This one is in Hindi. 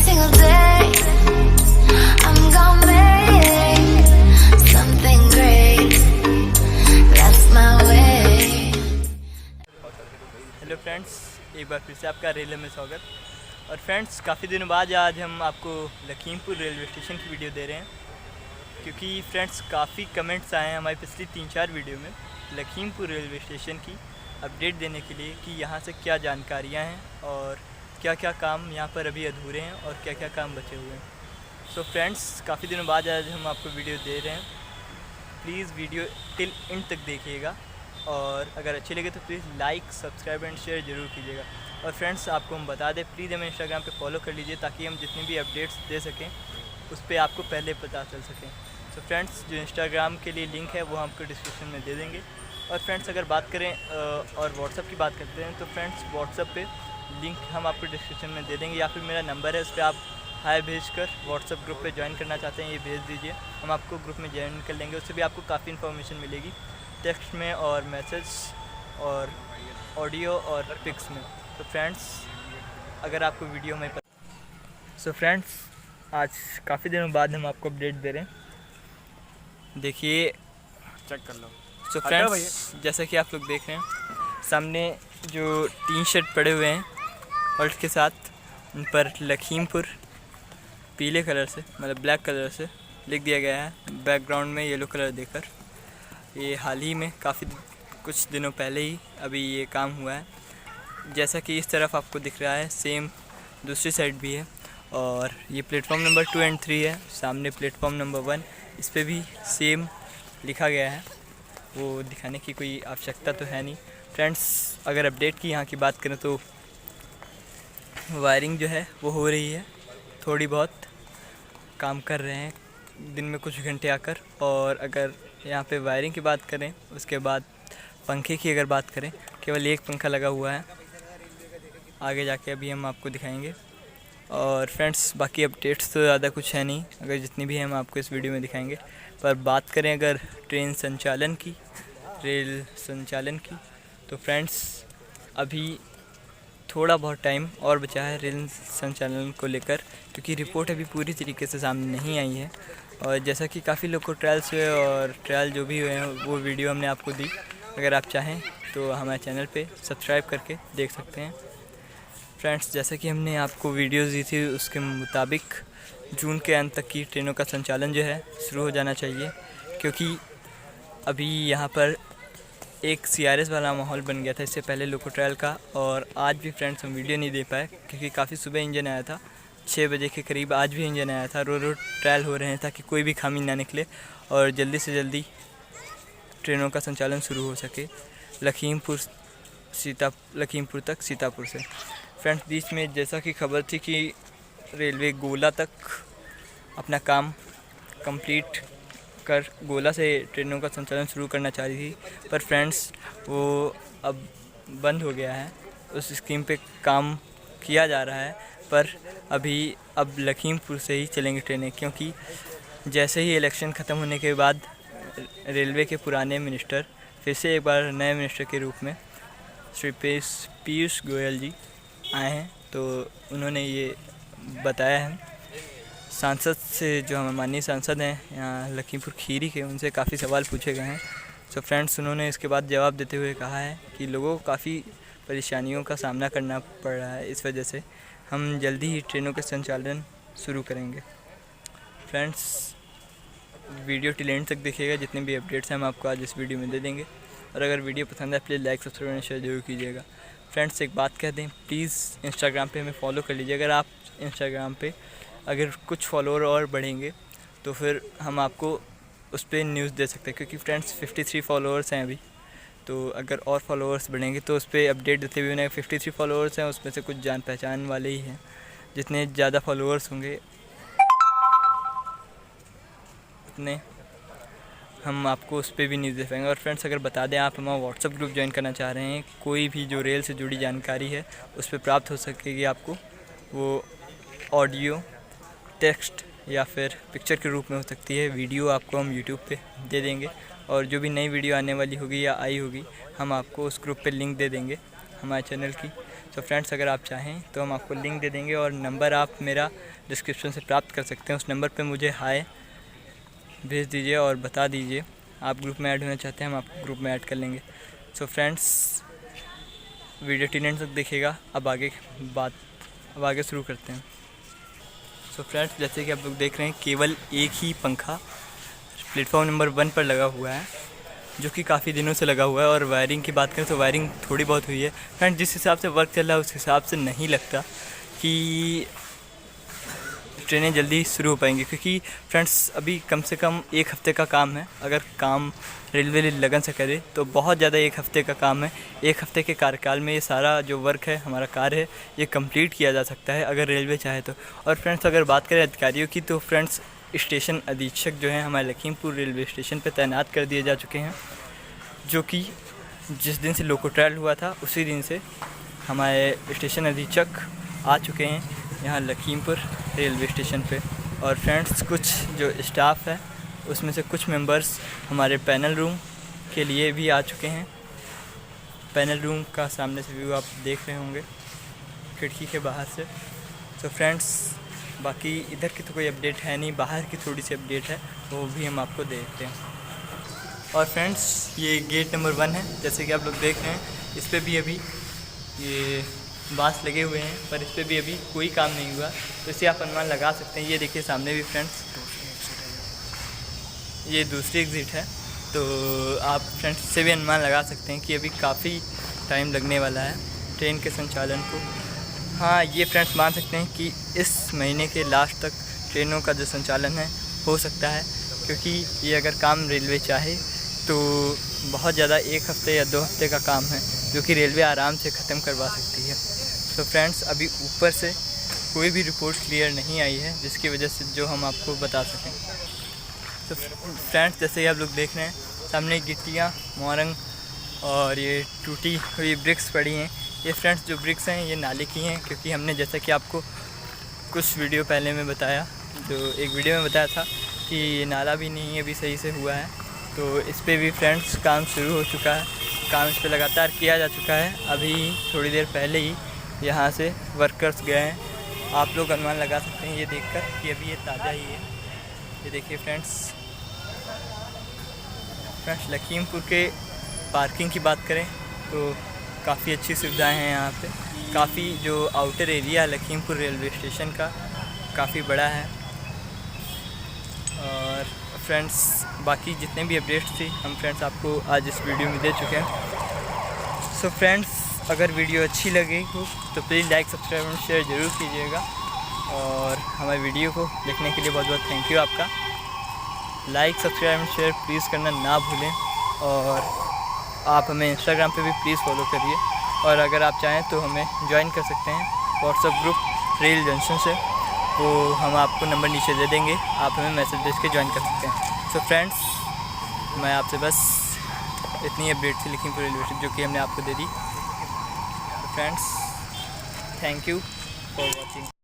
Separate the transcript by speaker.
Speaker 1: single day I'm gonna make something great. That's my way.
Speaker 2: Hello friends, एक बार फिर से आपका रेलवे में स्वागत। और फ्रेंड्स, काफ़ी दिनों बाद आज हम आपको लखीमपुर रेलवे स्टेशन की वीडियो दे रहे हैं, क्योंकि फ्रेंड्स काफ़ी कमेंट्स आए हैं हमारी पिछली 3-4 वीडियो में लखीमपुर रेलवे स्टेशन की अपडेट देने के लिए कि यहाँ से क्या जानकारियाँ हैं और क्या क्या काम यहाँ पर अभी अधूरे हैं और क्या क्या काम बचे हुए हैं। सो फ्रेंड्स, काफ़ी दिनों बाद आज हम आपको वीडियो दे रहे हैं। प्लीज़ वीडियो टिल एंड तक देखिएगा और अगर अच्छी लगे तो please like, subscribe and share ज़रूर कीजिएगा। और फ्रेंड्स, आपको हम बता दें, प्लीज़ हमें इंस्टाग्राम पे फॉलो कर लीजिए ताकि हम जितनी भी अपडेट्स दे सकें उस पर आपको पहले पता चल सकें। तो फ्रेंड्स, जो इंस्टाग्राम के लिए लिंक है वो हम आपको डिस्क्रिप्शन में दे देंगे। और फ्रेंड्स, अगर बात करें और व्हाट्सअप की बात करते हैं तो फ्रेंड्स, व्हाट्सअप पे लिंक हम आपको डिस्क्रिप्शन में दे देंगे, या फिर मेरा नंबर है उस पर आप हाय भेजकर व्हाट्सअप ग्रुप पे ज्वाइन करना चाहते हैं ये भेज दीजिए, हम आपको ग्रुप में ज्वाइन कर लेंगे। उससे भी आपको काफ़ी इन्फॉर्मेशन मिलेगी टेक्स्ट में और मैसेज और ऑडियो और पिक्स में। तो फ्रेंड्स, अगर आपको वीडियो में सो फ्रेंड्स, आज काफ़ी दिनों बाद हम आपको अपडेट दे रहे हैं। देखिए,
Speaker 3: चेक कर लो।
Speaker 2: सो फ्रेंड्स, जैसा कि आप लोग देख रहे हैं सामने जो टीन शेड पड़े हुए हैं ऑल्ट के साथ, उन पर लखीमपुर पीले कलर से, मतलब ब्लैक कलर से लिख दिया गया है, बैकग्राउंड में येलो कलर देकर। ये हाल ही में काफ़ी कुछ दिनों पहले ही अभी ये काम हुआ है। जैसा कि इस तरफ आपको दिख रहा है, सेम दूसरी साइड भी है। और ये प्लेटफॉर्म नंबर 2 और 3 है, सामने प्लेटफॉर्म नंबर 1, इस पे भी सेम लिखा गया है। वो दिखाने की कोई आवश्यकता तो है नहीं। फ्रेंड्स, अगर अपडेट की यहाँ की बात करें तो वायरिंग जो है वो हो रही है, थोड़ी बहुत काम कर रहे हैं दिन में कुछ घंटे आकर। और अगर यहाँ पे वायरिंग की बात करें, उसके बाद पंखे की अगर बात करें, केवल एक पंखा लगा हुआ है, आगे जाके अभी हम आपको दिखाएंगे। और फ्रेंड्स, बाकी अपडेट्स तो ज़्यादा कुछ है नहीं, अगर जितनी भी हम आपको इस वीडियो में दिखाएंगे। पर बात करें अगर ट्रेन संचालन की, रेल संचालन की, तो फ्रेंड्स अभी थोड़ा बहुत टाइम और बचा है रेल संचालन को लेकर, क्योंकि रिपोर्ट अभी पूरी तरीके से सामने नहीं आई है। और जैसा कि काफ़ी लोग को ट्रायल्स हुए और ट्रायल जो भी हुए हैं वो वीडियो हमने आपको दी। अगर आप चाहें तो हमारे चैनल पे सब्सक्राइब करके देख सकते हैं। फ्रेंड्स, जैसा कि हमने आपको वीडियोस दी थी उसके मुताबिक जून के अंत तक की ट्रेनों का संचालन जो है शुरू हो जाना चाहिए, क्योंकि अभी यहाँ पर एक CRS वाला माहौल बन गया था इससे पहले लोको ट्रायल का। और आज भी फ्रेंड्स हम वीडियो नहीं दे पाए क्योंकि काफ़ी सुबह इंजन आया था, 6 बजे के करीब आज भी इंजन आया था। रो ट्रायल हो रहे हैं ताकि कोई भी खामी ना निकले और जल्दी से जल्दी ट्रेनों का संचालन शुरू हो सके लखीमपुर तक सीतापुर से। फ्रेंड्स, बीच में जैसा कि खबर थी कि रेलवे गोला तक अपना काम कंप्लीट कर गोला से ट्रेनों का संचालन शुरू करना चाह रही थी, पर फ्रेंड्स वो अब बंद हो गया है। उस स्कीम पे काम किया जा रहा है, पर अब लखीमपुर से ही चलेंगी ट्रेनें, क्योंकि जैसे ही इलेक्शन ख़त्म होने के बाद रेलवे के पुराने मिनिस्टर फिर से एक बार नए मिनिस्टर के रूप में श्री पीयूष गोयल जी आए हैं, तो उन्होंने ये बताया है सांसद से, जो हमारे माननीय सांसद हैं यहाँ लखीमपुर खीरी के, उनसे काफ़ी सवाल पूछे गए हैं। तो फ्रेंड्स, उन्होंने इसके बाद जवाब देते हुए कहा है कि लोगों को काफ़ी परेशानियों का सामना करना पड़ रहा है, इस वजह से हम जल्दी ही ट्रेनों के संचालन शुरू करेंगे। फ्रेंड्स, वीडियो टिल एंड तक देखिएगा, जितने भी अपडेट्स हैं हम आपको आज इस वीडियो में दे देंगे। और अगर वीडियो पसंद है please like, subscribe and share जरूर कीजिएगा। फ्रेंड्स, एक बात कह दें, प्लीज़ इंस्टाग्राम पे हमें फॉलो कर लीजिए। अगर आप इंस्टाग्राम पे अगर कुछ फॉलोअर और बढ़ेंगे तो फिर हम आपको उस पर न्यूज़ दे सकते हैं, क्योंकि फ्रेंड्स 53 फॉलोअर्स हैं अभी। तो अगर और फॉलोअर्स बढ़ेंगे तो उस पर अपडेट देते हुए उन्हें 53 फॉलोअर्स हैं, उसमें से कुछ जान पहचान वाले ही हैं। जितने ज़्यादा फॉलोअर्स होंगे उतने हम आपको उस पर भी न्यूज़ दे पाएंगे। और फ्रेंड्स, अगर बता दें, आप हमारा व्हाट्सअप ग्रुप ज्वाइन करना चाह रहे हैं, कोई भी जो रेल से जुड़ी जानकारी है उस पर प्राप्त हो सकेगी आपको। वो ऑडियो, टेक्स्ट या फिर पिक्चर के रूप में हो सकती है। वीडियो आपको हम यूट्यूब पे दे देंगे, और जो भी नई वीडियो आने वाली होगी या आई होगी हम आपको उस ग्रुप पे लिंक दे देंगे, हमारे चैनल की। तो फ्रेंड्स अगर आप चाहें तो हम आपको लिंक दे देंगे और नंबर आप मेरा डिस्क्रिप्शन से प्राप्त कर सकते हैं। उस नंबर पे मुझे हाय भेज दीजिए और बता दीजिए आप ग्रुप में ऐड होना चाहते हैं, हम आपको ग्रुप में ऐड कर लेंगे। सो फ्रेंड्स वीडियो टीनेंट तक देखिएगा। अब आगे शुरू करते हैं। सो फ्रेंड्स जैसे कि आप लोग देख रहे हैं केवल एक ही पंखा प्लेटफॉर्म नंबर 1 पर लगा हुआ है, जो कि काफ़ी दिनों से लगा हुआ है। और वायरिंग की बात करें तो वायरिंग थोड़ी बहुत हुई है फ्रेंड्स। जिस हिसाब से वर्क चल रहा है उस हिसाब से नहीं लगता कि ट्रेनें जल्दी शुरू हो पाएंगी, क्योंकि फ्रेंड्स अभी कम से कम 1 हफ़्ते का काम है। अगर काम रेलवे लगन से करे तो बहुत ज़्यादा 1 हफ़्ते का काम है। 1 हफ़्ते के कार्यकाल में ये सारा जो वर्क है, हमारा कार्य है, ये कंप्लीट किया जा सकता है अगर रेलवे चाहे तो। और फ्रेंड्स अगर बात करें अधिकारियों की तो फ्रेंड्स स्टेशन अधीक्षक जो हैं हमारे लखीमपुर रेलवे स्टेशन पर तैनात कर दिए जा चुके हैं, जो कि जिस दिन से लोको ट्रायल हुआ था उसी दिन से हमारे स्टेशन अधीक्षक आ चुके हैं यहाँ लखीमपुर रेलवे स्टेशन पे। और फ्रेंड्स कुछ जो स्टाफ है उसमें से कुछ मेंबर्स हमारे पैनल रूम के लिए भी आ चुके हैं। पैनल रूम का सामने से व्यू आप देख रहे होंगे खिड़की के बाहर से। तो फ्रेंड्स बाकी इधर की तो कोई अपडेट है नहीं, बाहर की थोड़ी सी अपडेट है, वो भी हम आपको दे देते हैं। और फ्रेंड्स ये गेट नंबर 1 है, जैसे कि आप लोग देख रहे हैं। इस पर भी अभी ये बांस लगे हुए हैं, पर इस पर भी अभी कोई काम नहीं हुआ, तो इसे आप अनुमान लगा सकते हैं। ये देखिए सामने भी फ्रेंड्स ये दूसरी एग्ज़िट है, तो आप फ्रेंड्स से भी अनुमान लगा सकते हैं कि अभी काफ़ी टाइम लगने वाला है ट्रेन के संचालन को। हाँ ये फ्रेंड्स मान सकते हैं कि इस महीने के लास्ट तक ट्रेनों का जो संचालन है हो सकता है, क्योंकि ये अगर काम रेलवे चाहे तो बहुत ज़्यादा 1 हफ़्ते या 2 हफ़्ते का काम है, जो कि रेलवे आराम से ख़त्म करवा सकती है। तो फ्रेंड्स अभी ऊपर से कोई भी रिपोर्ट क्लियर नहीं आई है जिसकी वजह से जो हम आपको बता सकें। तो फ्रेंड्स जैसे कि आप लोग देख रहे हैं सामने गिट्टियाँ, मोरंग और ये टूटी हुई ब्रिक्स पड़ी हैं। ये फ्रेंड्स जो ब्रिक्स हैं ये नाले की हैं, क्योंकि हमने जैसा कि आपको कुछ वीडियो पहले में बताया, जो एक वीडियो में बताया था कि ये नाला भी नहीं अभी सही से हुआ है। तो इस पर भी फ्रेंड्स काम शुरू हो चुका है, काम इस पर लगातार किया जा चुका है। अभी थोड़ी देर पहले ही यहाँ से वर्कर्स गए हैं, आप लोग अनुमान लगा सकते हैं ये देखकर कि अभी ये ताज़ा ही है। ये देखिए फ्रेंड्स लखीमपुर के पार्किंग की बात करें तो काफ़ी अच्छी सुविधाएं हैं यहाँ पे। काफ़ी जो आउटर एरिया है लखीमपुर रेलवे स्टेशन का काफ़ी बड़ा है। और फ्रेंड्स बाकी जितने भी अपडेट्स थी हम फ्रेंड्स आपको आज इस वीडियो में दे चुके हैं। सो फ्रेंड्स अगर वीडियो अच्छी लगी हो तो प्लीज़ लाइक, सब्सक्राइब और शेयर ज़रूर कीजिएगा। और हमारे वीडियो को देखने के लिए बहुत बहुत थैंक यू आपका। लाइक, सब्सक्राइब और शेयर प्लीज़ करना ना भूलें। और आप हमें इंस्टाग्राम पे भी प्लीज़ फॉलो करिए। और अगर आप चाहें तो हमें ज्वाइन कर सकते हैं व्हाट्सएप ग्रुप रेल जंक्शन से, वो हम आपको नंबर नीचे दे देंगे, आप हमें मैसेज भेज के ज्वाइन कर सकते हैं। सो फ्रेंड्स मैं आपसे बस इतनी अपडेट थी लखीमपुर रेलवे स्टेशन जो कि हमने आपको दे दी। तो friends thank you for watching.